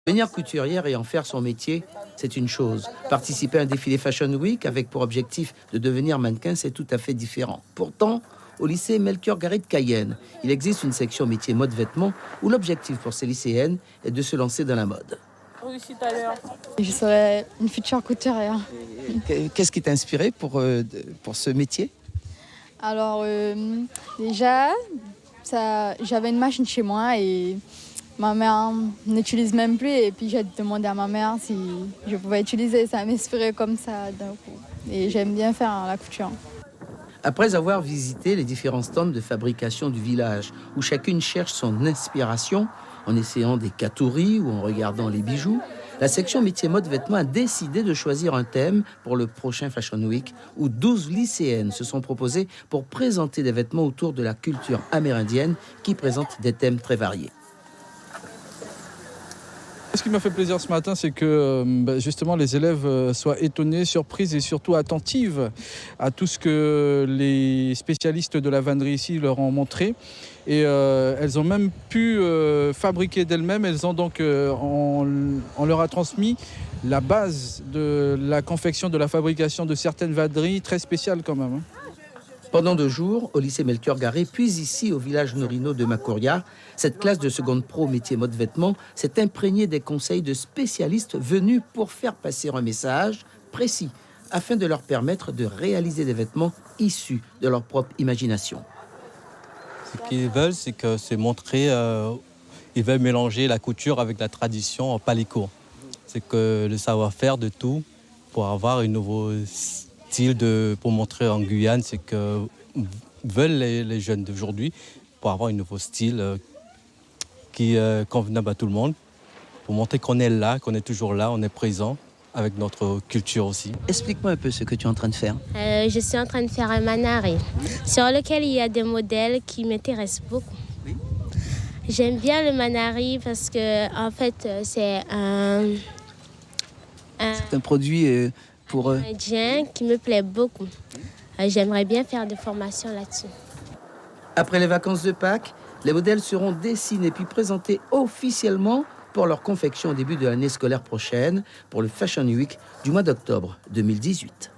Devenir couturière et en faire son métier, c'est une chose. Participer à un défilé Fashion Week avec pour objectif de devenir mannequin, c'est tout à fait différent. Pourtant, au lycée Melchior Garry de Cayenne, il existe une section métier mode vêtements où l'objectif pour ces lycéennes est de se lancer dans la mode. Je serai une future couturière. Qu'est-ce qui t'a inspiré pour ce métier? Alors déjà, j'avais une machine chez moi et ma mère n'utilise même plus. Et puis j'ai demandé à ma mère si je pouvais utiliser. Ça m'inspirait comme ça d'un coup. Et j'aime bien faire la couture. Après avoir visité les différents stands de fabrication du village, où chacune cherche son inspiration, en essayant des catoris ou en regardant les bijoux, la section métier mode vêtements a décidé de choisir un thème pour le prochain Fashion Week, où 12 lycéennes se sont proposées pour présenter des vêtements autour de la culture amérindienne qui présentent des thèmes très variés. Ce qui m'a fait plaisir ce matin, c'est que justement les élèves soient étonnés, surprises et surtout attentives à tout ce que les spécialistes de la vannerie ici leur ont montré. Et elles ont même pu fabriquer d'elles-mêmes. Elles ont donc, on leur a transmis la base de la confection, de la fabrication de certaines vanneries très spéciales quand même. Pendant 2 jours, au lycée Melchior Garry, puis ici au village Norino de Macoria, cette classe de seconde pro métier mode vêtements s'est imprégnée des conseils de spécialistes venus pour faire passer un message précis afin de leur permettre de réaliser des vêtements issus de leur propre imagination. Ce qu'ils veulent, c'est montrer, ils veulent mélanger la couture avec la tradition en palico. C'est que le savoir-faire de tout pour avoir un nouveau style pour montrer en Guyane, c'est que veulent les jeunes d'aujourd'hui pour avoir un nouveau style qui est convenable à tout le monde, pour montrer qu'on est là, qu'on est toujours là, on est présent avec notre culture aussi. Explique-moi un peu ce que tu es en train de faire. Je suis en train de faire un manari sur lequel il y a des modèles qui m'intéressent beaucoup. Oui. J'aime bien le manari parce que en fait c'est un produit pour indien qui me plaît beaucoup. J'aimerais bien faire des formations là-dessus. Après les vacances de Pâques, les modèles seront dessinés puis présentés officiellement pour leur confection au début de l'année scolaire prochaine pour le Fashion Week du mois d'octobre 2018.